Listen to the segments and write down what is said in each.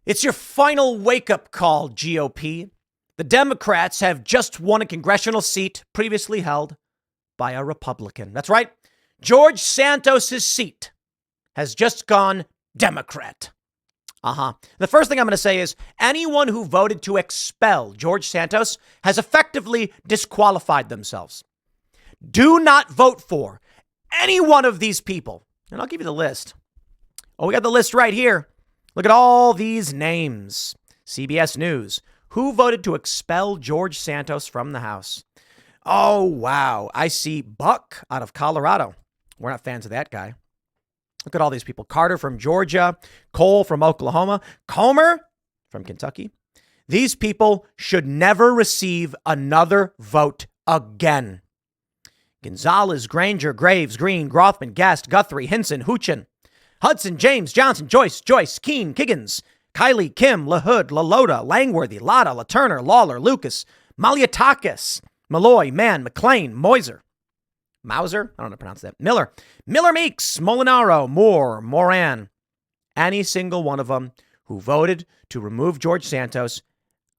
It's your final wake-up call, GOP. The Democrats have just won a congressional seat previously held by a Republican. That's right. George Santos' seat has just gone Democrat. The first thing I'm going to say is anyone who voted to expel George Santos has effectively disqualified themselves. Do not vote for any one of these people. And I'll give you the list. Oh, we got the list right here. Look at all these names. CBS News. Who voted to expel George Santos from the House? Oh, wow. I see Buck out of Colorado. We're not fans of that guy. Look at all these people. Carter from Georgia, Cole from Oklahoma, Comer from Kentucky. These people should never receive another vote again. Gonzalez, Granger, Graves, Green, Grothman, Gast, Guthrie, Hinson, Huchin, Hudson, James, Johnson, Joyce, Keene, Kiggins, Kiley, Kim, LaHood, LaLota, Langworthy, Latta, LaTurner, Lawler, Lucas, Maliatakis, Malloy, Mann, McLean, Moiser, Mauser, I don't know how to pronounce that, Miller Meeks, Molinaro, Moore, Moran, any single one of them who voted to remove George Santos,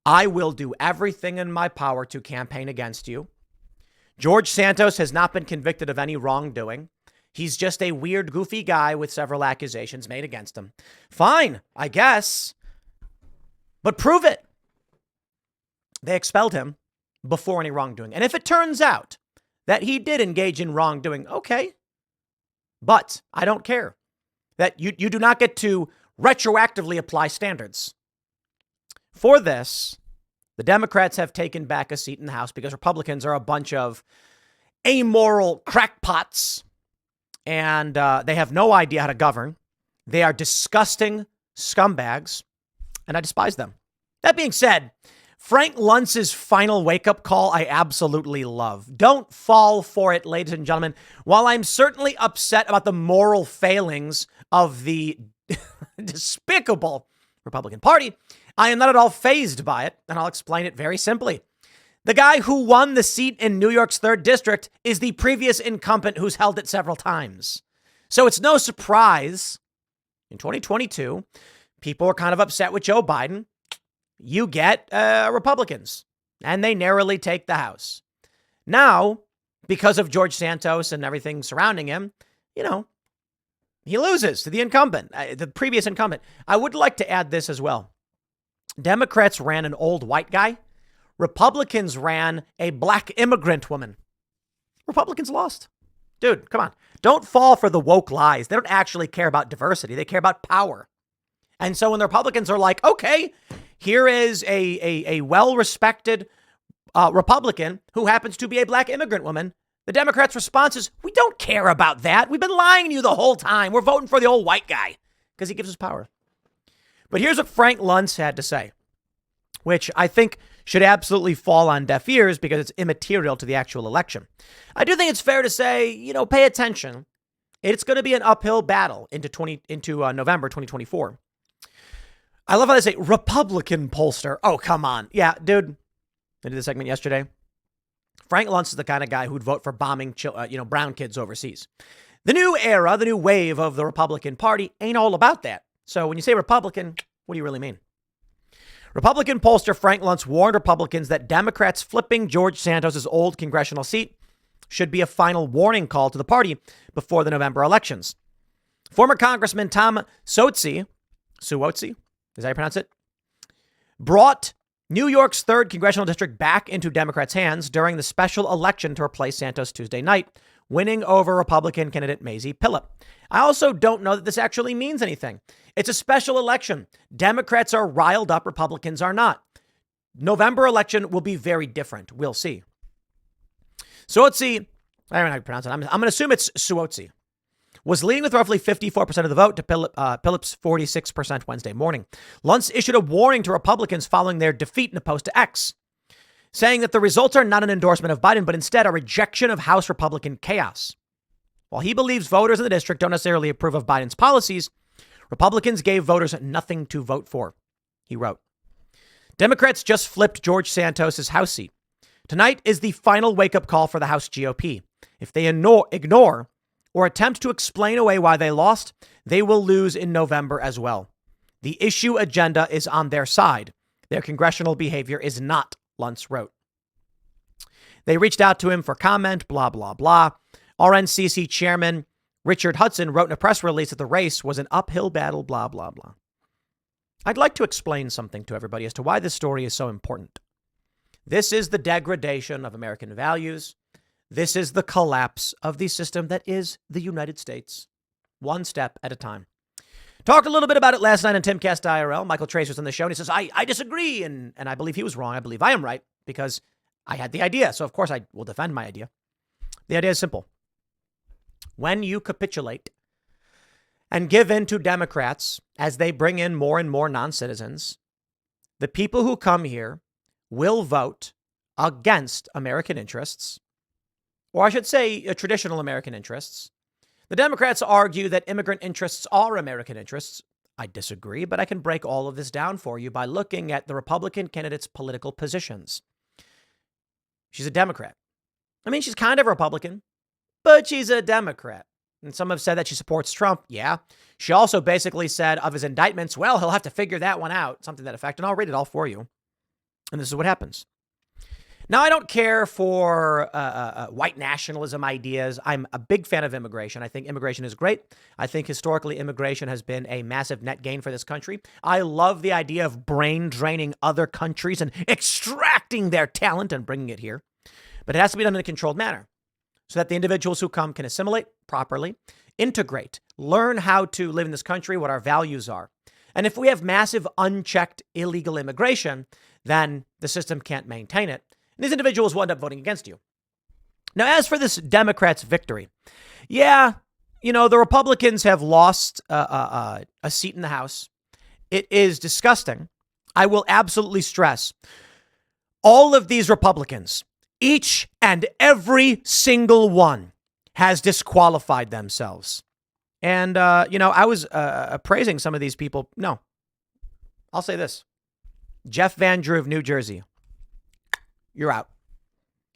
I will do everything in my power to campaign against you. George Santos has not been convicted of any wrongdoing. He's just a weird, goofy guy with several accusations made against him. Fine, I guess. But prove it. They expelled him before any wrongdoing. And if it turns out that he did engage in wrongdoing, okay. But I don't care. That you do not get to retroactively apply standards. For this, the Democrats have taken back a seat in the House because Republicans are a bunch of amoral crackpots. And they have no idea how to govern. They are disgusting scumbags, and I despise them. That being said, Frank Luntz's final wake-up call, I absolutely love. Don't fall for it, ladies and gentlemen. While I'm certainly upset about the moral failings of the despicable Republican Party, I am not at all fazed by it, and I'll explain it very simply. The guy who won the seat in New York's 3rd District is the previous incumbent who's held it several times. So it's no surprise in 2022, people are kind of upset with Joe Biden. You get Republicans, and they narrowly take the House. Now, because of George Santos and everything surrounding him, he loses to the incumbent, the previous incumbent. I would like to add this as well. Democrats ran an old white guy. Republicans ran a black immigrant woman. Republicans lost. Dude, come on. Don't fall for the woke lies. They don't actually care about diversity. They care about power. And so when the Republicans are like, okay, here is a well-respected Republican who happens to be a black immigrant woman, the Democrats' response is, we don't care about that. We've been lying to you the whole time. We're voting for the old white guy because he gives us power. But here's what Frank Luntz had to say, which I think should absolutely fall on deaf ears because it's immaterial to the actual election. I do think it's fair to say, pay attention. It's going to be an uphill battle into November 2024. I love how they say Republican pollster. Oh, come on. Yeah, dude. I did the segment yesterday. Frank Luntz is the kind of guy who'd vote for bombing, brown kids overseas. The new era, the new wave of the Republican Party ain't all about that. So when you say Republican, what do you really mean? Republican pollster Frank Luntz warned Republicans that Democrats flipping George Santos' old congressional seat should be a final warning call to the party before the November elections. Former Congressman Tom Suozzi, is that how you pronounce it? Brought New York's 3rd congressional district back into Democrats' hands during the special election to replace Santos Tuesday night, winning over Republican candidate Mazi Pilip. I also don't know that this actually means anything. It's a special election. Democrats are riled up. Republicans are not. November election will be very different. We'll see. Suozzi, I don't know how to pronounce it. I'm going to assume it's Suozzi, was leading with roughly 54% of the vote to Pilip's 46% Wednesday morning. Luntz issued a warning to Republicans following their defeat in a post to X, saying that the results are not an endorsement of Biden, but instead a rejection of House Republican chaos. While he believes voters in the district don't necessarily approve of Biden's policies, Republicans gave voters nothing to vote for, he wrote. Democrats just flipped George Santos' House seat. Tonight is the final wake-up call for the House GOP. If they ignore or attempt to explain away why they lost, they will lose in November as well. The issue agenda is on their side. Their congressional behavior is not, Luntz wrote. They reached out to him for comment, blah, blah, blah. RNCC chairman Richard Hudson wrote in a press release that the race was an uphill battle, blah, blah, blah. I'd like to explain something to everybody as to why this story is so important. This is the degradation of American values. This is the collapse of the system that is the United States, one step at a time. Talked a little bit about it last night on Timcast IRL. Michael Trace was on the show, and he says, I disagree, and I believe he was wrong. I believe I am right, because I had the idea. So, of course, I will defend my idea. The idea is simple. When you capitulate and give in to Democrats as they bring in more and more non-citizens, the people who come here will vote against American interests, or I should say traditional American interests. The Democrats argue that immigrant interests are American interests. I disagree, but I can break all of this down for you by looking at the Republican candidate's political positions. She's a Democrat. I mean, she's kind of a Republican, but she's a Democrat. And some have said that she supports Trump. Yeah. She also basically said of his indictments, well, he'll have to figure that one out, something to that effect. And I'll read it all for you. And this is what happens. Now, I don't care for white nationalism ideas. I'm a big fan of immigration. I think immigration is great. I think historically immigration has been a massive net gain for this country. I love the idea of brain draining other countries and extracting their talent and bringing it here. But it has to be done in a controlled manner so that the individuals who come can assimilate properly, integrate, learn how to live in this country, what our values are. And if we have massive unchecked illegal immigration, then the system can't maintain it. And these individuals will end up voting against you. Now, as for this Democrats' victory, yeah, the Republicans have lost a seat in the House. It is disgusting. I will absolutely stress all of these Republicans, each and every single one, has disqualified themselves. And, I was praising some of these people. No, I'll say this. Jeff Van Drew of New Jersey. You're out.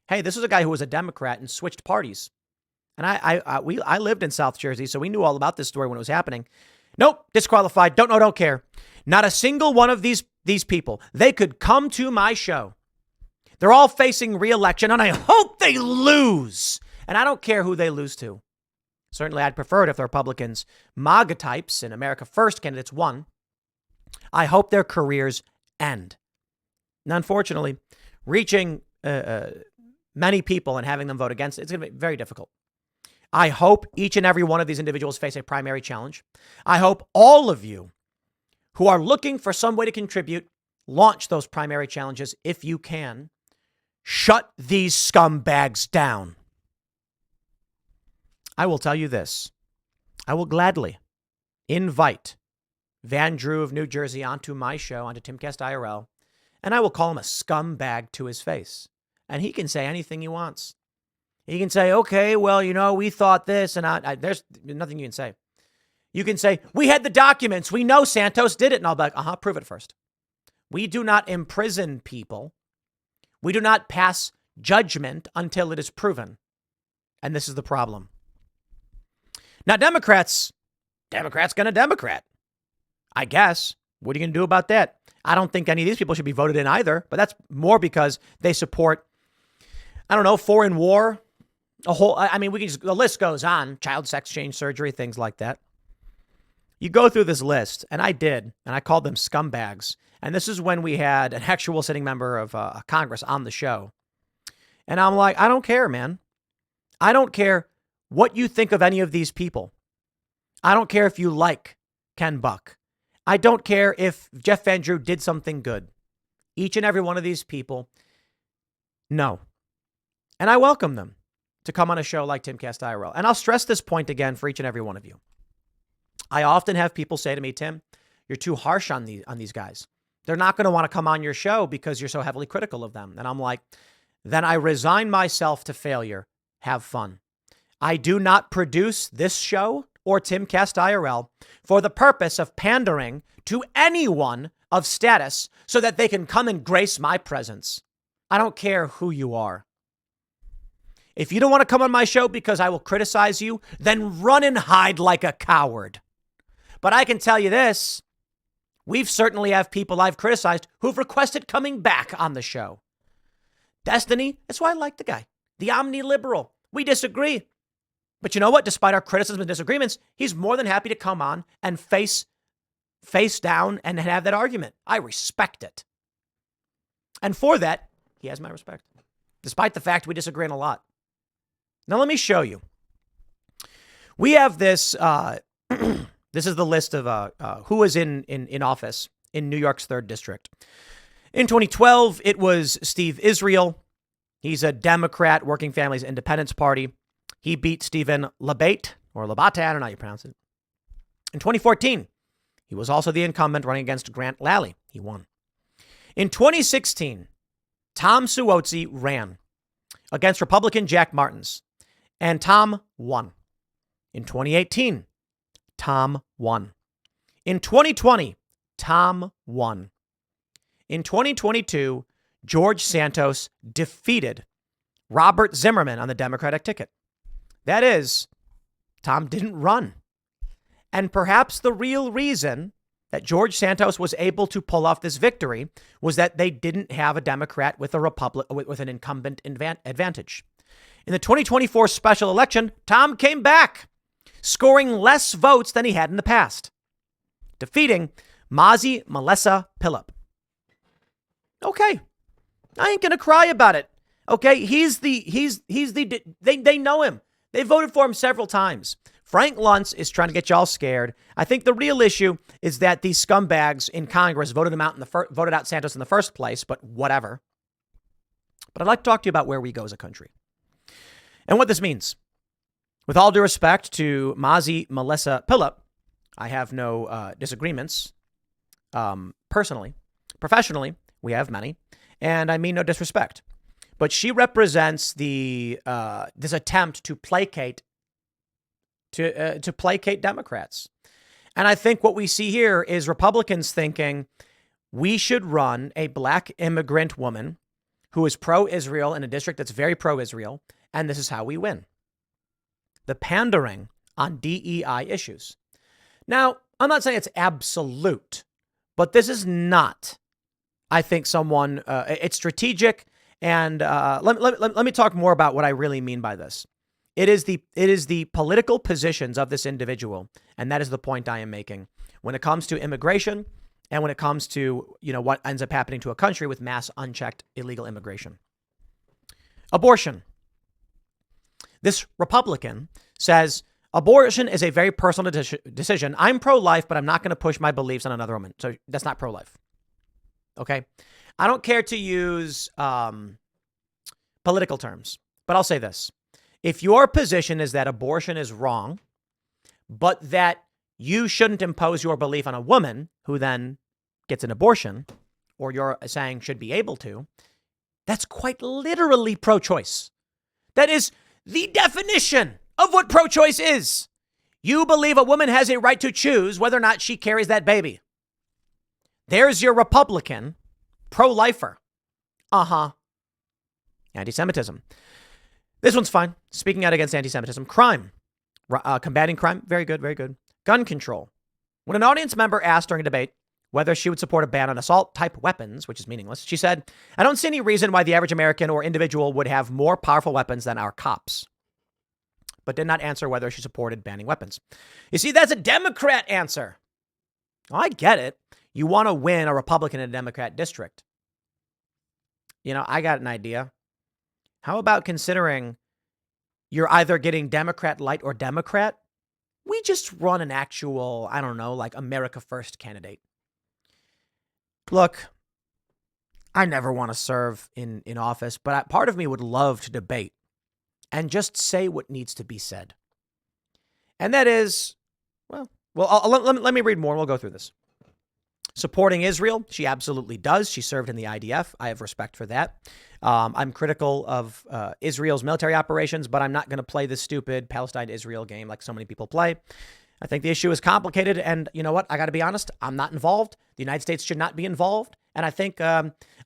Hey, this was a guy who was a Democrat and switched parties. And I lived in South Jersey, so we knew all about this story when it was happening. Nope, disqualified. Don't know, don't care. Not a single one of these people. They could come to my show. They're all facing re-election, and I hope they lose. And I don't care who they lose to. Certainly, I'd prefer it if the Republicans, MAGA types and America First candidates won. I hope their careers end. And unfortunately, reaching many people and having them vote against it, it's going to be very difficult. I hope each and every one of these individuals face a primary challenge. I hope all of you who are looking for some way to contribute, launch those primary challenges if you can. Shut these scumbags down. I will tell you this. I will gladly invite Van Drew of New Jersey onto my show, onto Timcast IRL, and I will call him a scumbag to his face. And he can say anything he wants. He can say, okay, well, we thought this, and there's nothing you can say. You can say, we had the documents. We know Santos did it. And I'll be like, prove it first. We do not imprison people. We do not pass judgment until it is proven. And this is the problem. Now, Democrats gonna Democrat. I guess. What are you going to do about that? I don't think any of these people should be voted in either, but that's more because they support, foreign war. The list goes on. Child sex change surgery, things like that. You go through this list, and I did, and I called them scumbags. And this is when we had an actual sitting member of Congress on the show. And I'm like, I don't care, man. I don't care what you think of any of these people. I don't care if you like Ken Buck. I don't care if Jeff Van Drew did something good. Each and every one of these people, no. And I welcome them to come on a show like Timcast IRL. And I'll stress this point again for each and every one of you. I often have people say to me, Tim, you're too harsh on these guys. They're not going to want to come on your show because you're so heavily critical of them. And I'm like, then I resign myself to failure. Have fun. I do not produce this show or Timcast IRL for the purpose of pandering to anyone of status so that they can come and grace my presence. I don't care who you are. If you don't want to come on my show because I will criticize you, then run and hide like a coward. But I can tell you this, We've certainly have people I've criticized who've requested coming back on the show. Destiny, that's why I like the guy. The omni-liberal. We disagree. But you know what? Despite our criticisms and disagreements, he's more than happy to come on and face down and have that argument. I respect it. And for that, he has my respect, despite the fact we disagree on a lot. Now, let me show you. We have this. This is the list of who was in office in New York's 3rd District. In 2012, it was Steve Israel. He's a Democrat, Working Families Independence Party. He beat Stephen Labate, or Labate, I don't know how you pronounce it. In 2014, he was also the incumbent running against Grant Lally. He won. In 2016, Tom Suozzi ran against Republican Jack Martins, and Tom won. In 2018, Tom won. In 2020, Tom won. In 2022, George Santos defeated Robert Zimmerman on the Democratic ticket. That is, Tom didn't run. And perhaps the real reason that George Santos was able to pull off this victory was that they didn't have a Democrat with an incumbent advantage. In the 2024 special election, Tom came back, scoring less votes than he had in the past, defeating Mazi Pilip. Okay, I ain't gonna cry about it. Okay, they know him. They voted for him several times. Frank Luntz is trying to get y'all scared. I think the real issue is that these scumbags in Congress voted out Santos in the first place, but whatever. But I'd like to talk to you about where we go as a country and what this means. With all due respect to Mazi Pilip, I have no disagreements. Personally, professionally, we have many, and I mean no disrespect. But she represents this attempt to placate Democrats. And I think what we see here is Republicans thinking we should run a black immigrant woman who is pro-Israel in a district that's very pro-Israel, and this is how we win. The pandering on DEI issues. Now, I'm not saying it's absolute, but this is not, I think, it's strategic. And let me talk more about what I really mean by this. It is the political positions of this individual, and that is the point I am making when it comes to immigration and when it comes to what ends up happening to a country with mass unchecked illegal immigration. Abortion. This Republican says abortion is a very personal decision. I'm pro-life, but I'm not going to push my beliefs on another woman. So that's not pro-life. Okay. I don't care to use political terms, but I'll say this. If your position is that abortion is wrong, but that you shouldn't impose your belief on a woman who then gets an abortion, or you're saying should be able to, that's quite literally pro-choice. That is the definition of what pro-choice is. You believe a woman has a right to choose whether or not she carries that baby. There's your Republican pro-lifer. Anti-Semitism. This one's fine. Speaking out against anti-Semitism. Crime. Combating crime. Very good, very good. Gun control. When an audience member asked during a debate whether she would support a ban on assault-type weapons, which is meaningless, she said, "I don't see any reason why the average American or individual would have more powerful weapons than our cops," but did not answer whether she supported banning weapons. You see, that's a Democrat answer. Well, I get it. You want to win a Republican in a Democrat district. I got an idea. How about considering you're either getting Democrat light or Democrat? We just run an actual, I don't know, like America First candidate. Look, I never want to serve in office, but part of me would love to debate and just say what needs to be said. And that is, let me read more. We'll go through this. Supporting Israel, she absolutely does. She served in the IDF. I have respect for that. I'm critical of Israel's military operations, but I'm not going to play this stupid Palestine-Israel game like so many people play. I think the issue is complicated, and you know what? I got to be honest. I'm not involved. The United States should not be involved. And I think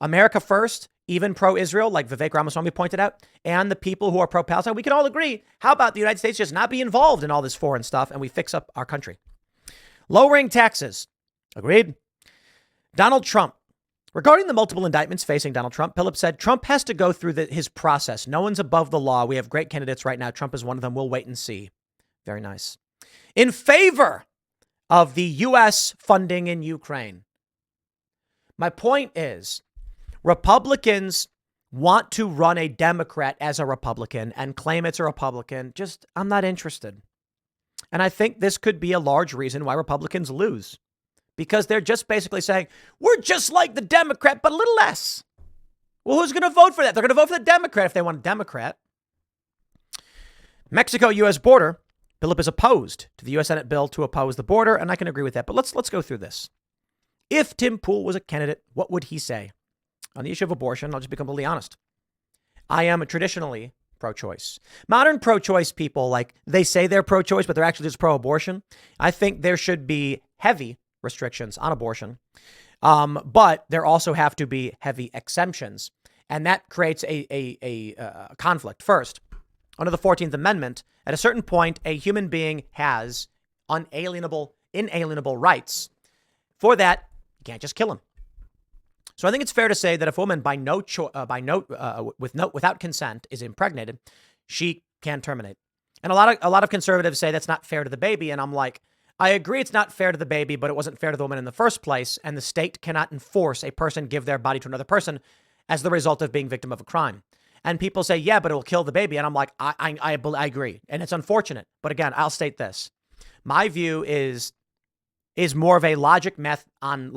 America First, even pro-Israel, like Vivek Ramaswamy pointed out, and the people who are pro-Palestine, we can all agree. How about the United States just not be involved in all this foreign stuff and we fix up our country? Lowering taxes. Agreed. Donald Trump. Regarding the multiple indictments facing Donald Trump, Pilip said Trump has to go through his process. No one's above the law. We have great candidates right now. Trump is one of them. We'll wait and see. Very nice. In favor of the U.S. funding in Ukraine. My point is, Republicans want to run a Democrat as a Republican and claim it's a Republican. I'm not interested. And I think this could be a large reason why Republicans lose. Because they're just basically saying, we're just like the Democrat, but a little less. Well, who's going to vote for that? They're going to vote for the Democrat if they want a Democrat. Mexico-U.S. border. Pilip is opposed to the U.S. Senate bill to oppose the border, and I can agree with that. But let's go through this. If Tim Pool was a candidate, what would he say? On the issue of abortion, I'll just be completely honest. I am traditionally pro-choice. Modern pro-choice people, they say they're pro-choice, but they're actually just pro-abortion. I think there should be heavy restrictions on abortion, but there also have to be heavy exemptions, and that creates a conflict. First, under the 14th Amendment, at a certain point, a human being has inalienable rights. For that, you can't just kill him. So I think it's fair to say that if a woman without consent is impregnated, she can terminate. And a lot of conservatives say that's not fair to the baby, and I'm like, I agree it's not fair to the baby, but it wasn't fair to the woman in the first place, and the state cannot enforce a person give their body to another person as the result of being victim of a crime. And people say, yeah, but it will kill the baby. And I'm like, I agree. And it's unfortunate. But again, I'll state this. My view is more of a logic method on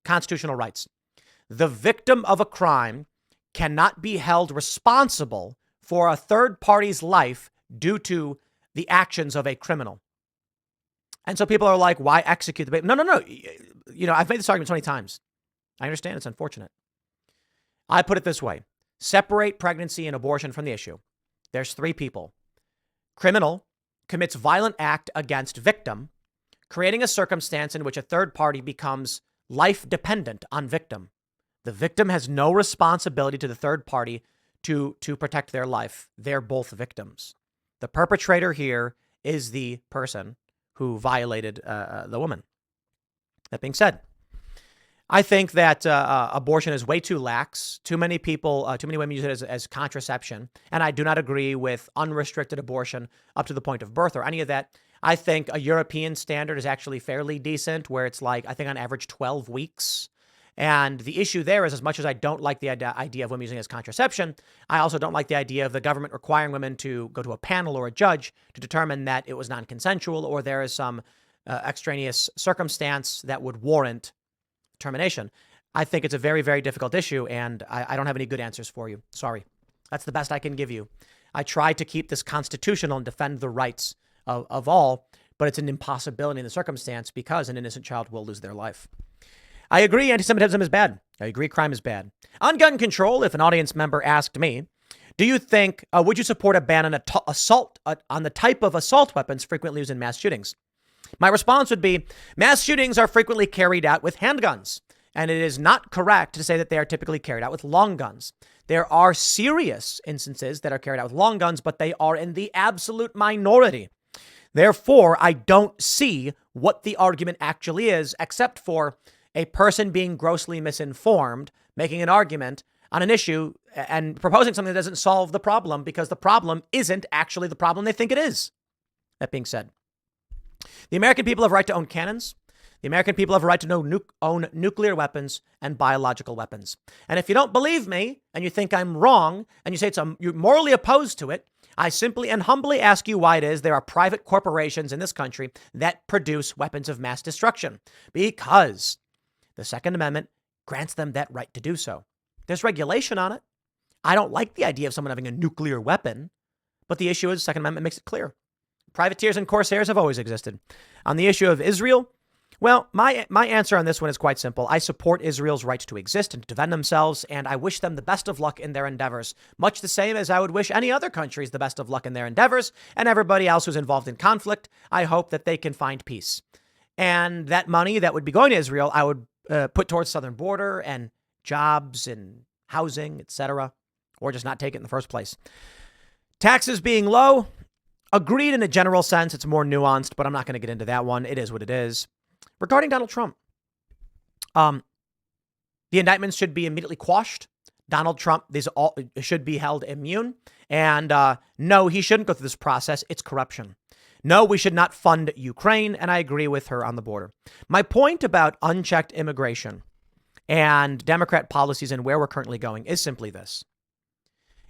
constitutional rights. The victim of a crime cannot be held responsible for a third party's life due to the actions of a criminal. And so people are like, why execute the baby? No. I've made this argument so many times. I understand it's unfortunate. I put it this way. Separate pregnancy and abortion from the issue. There's three people. Criminal commits violent act against victim, creating a circumstance in which a third party becomes life dependent on victim. The victim has no responsibility to the third party to protect their life. They're both victims. The perpetrator here is the person who violated the woman. That being said, I think that abortion is way too lax. Too many women use it as contraception. And I do not agree with unrestricted abortion up to the point of birth or any of that. I think a European standard is actually fairly decent, where it's I think on average 12 weeks. And the issue there is, as much as I don't like the idea of women using it as contraception, I also don't like the idea of the government requiring women to go to a panel or a judge to determine that it was non-consensual or there is some extraneous circumstance that would warrant termination. I think it's a very, very difficult issue, and I don't have any good answers for you. Sorry. That's the best I can give you. I try to keep this constitutional and defend the rights of all, but it's an impossibility in the circumstance because an innocent child will lose their life. I agree anti-Semitism is bad. I agree crime is bad. On gun control, if an audience member asked me, do you think, would you support a ban on on the type of assault weapons frequently used in mass shootings? My response would be, mass shootings are frequently carried out with handguns, and it is not correct to say that they are typically carried out with long guns. There are serious instances that are carried out with long guns, but they are in the absolute minority. Therefore, I don't see what the argument actually is, except for a person being grossly misinformed, making an argument on an issue and proposing something that doesn't solve the problem because the problem isn't actually the problem they think it is. That being said, the American people have a right to own cannons. The American people have a right to own nuclear weapons and biological weapons. And if you don't believe me and you think I'm wrong and you say you're morally opposed to it, I simply and humbly ask you why it is there are private corporations in this country that produce weapons of mass destruction. Because the Second Amendment grants them that right to do so. There's regulation on it. I don't like the idea of someone having a nuclear weapon, but the issue is the Second Amendment makes it clear. Privateers and corsairs have always existed. On the issue of Israel, well, my answer on this one is quite simple. I support Israel's right to exist and to defend themselves, and I wish them the best of luck in their endeavors, much the same as I would wish any other countries the best of luck in their endeavors, and everybody else who's involved in conflict. I hope that they can find peace. And that money that would be going to Israel, I would put towards southern border and jobs and housing, etc., or just not take it in the first place. Taxes being low, agreed in a general sense. It's more nuanced, but I'm not going to get into that one. It is what it is. Regarding Donald Trump, The indictments should be immediately quashed. Donald Trump, these all should be held immune. And no, he shouldn't go through this process. It's corruption. No, we should not fund Ukraine. And I agree with her on the border. My point about unchecked immigration and Democrat policies and where we're currently going is simply this.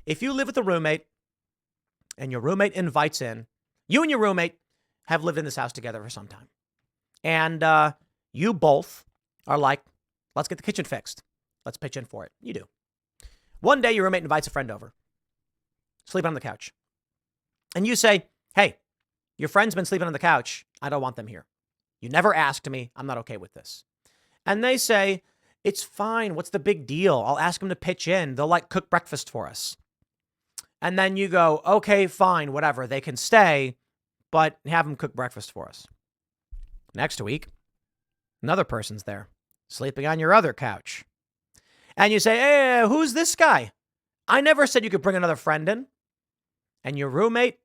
If you live with a roommate and your roommate invites in, you and your roommate have lived in this house together for some time. And you both are like, let's get the kitchen fixed. Let's pitch in for it. You do. One day your roommate invites a friend over, sleeping on the couch. And you say, hey, your friend's been sleeping on the couch. I don't want them here. You never asked me. I'm not okay with this. And they say, it's fine. What's the big deal? I'll ask them to pitch in. They'll cook breakfast for us. And then you go, okay, fine, whatever. They can stay, but have them cook breakfast for us. Next week, another person's there, sleeping on your other couch. And you say, hey, who's this guy? I never said you could bring another friend in. And your roommate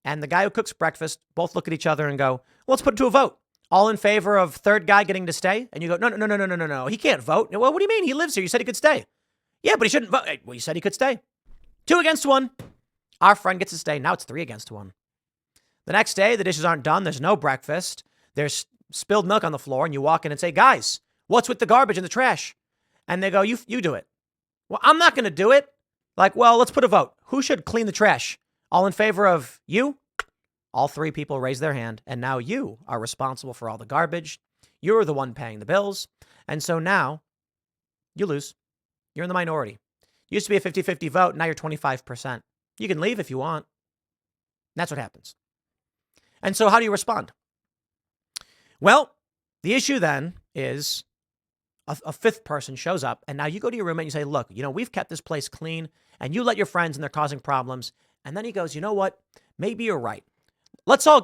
and the guy who cooks breakfast both look at each other and go, well, let's put it to a vote. All in favor of third guy getting to stay? And you go, no. He can't vote. Well, what do you mean? He lives here. You said he could stay. Yeah, but he shouldn't vote. Well, you said he could stay. 2 against 1. Our friend gets to stay. Now it's 3 against 1. The next day, the dishes aren't done. There's no breakfast. There's spilled milk on the floor. And you walk in and say, guys, what's with the garbage and the trash? And they go, you do it. Well, I'm not going to do it. Well, let's put a vote. Who should clean the trash? All in favor of you? All 3 people raise their hand. And now you are responsible for all the garbage. You're the one paying the bills. And so now you lose. You're in the minority. Used to be a 50-50 vote. Now you're 25%. You can leave if you want. That's what happens. And so how do you respond? Well, the issue then is a 5th person shows up, and now you go to your roommate and you say, look, we've kept this place clean, and you let your friends and they're causing problems. And then he goes, you know what? Maybe you're right. Let's all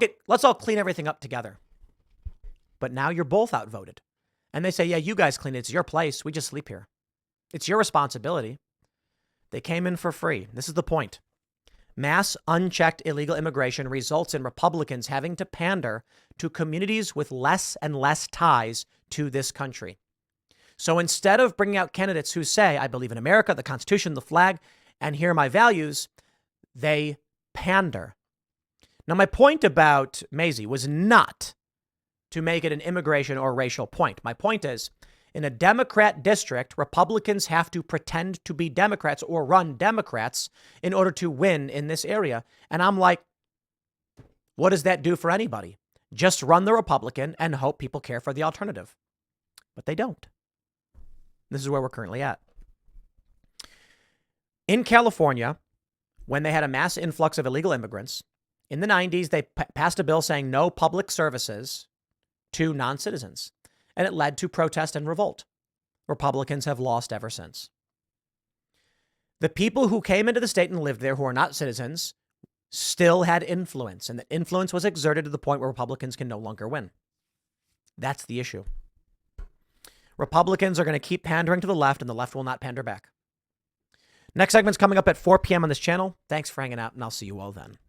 clean everything up together. But now you're both outvoted. And they say, yeah, you guys clean it. It's your place. We just sleep here. It's your responsibility. They came in for free. This is the point. Mass unchecked illegal immigration results in Republicans having to pander to communities with less and less ties to this country. So instead of bringing out candidates who say, I believe in America, the Constitution, the flag, and here are my values, they pander. Now, my point about Mazi was not to make it an immigration or racial point. My point is, in a Democrat district, Republicans have to pretend to be Democrats or run Democrats in order to win in this area. And I'm like, what does that do for anybody? Just run the Republican and hope people care for the alternative. But they don't. This is where we're currently at. In California, when they had a mass influx of illegal immigrants, in the 90s, they passed a bill saying no public services to non-citizens. And it led to protest and revolt. Republicans have lost ever since. The people who came into the state and lived there who are not citizens still had influence, and that influence was exerted to the point where Republicans can no longer win. That's the issue. Republicans are going to keep pandering to the left, and the left will not pander back. Next segment's coming up at 4 p.m. on this channel. Thanks for hanging out, and I'll see you all then.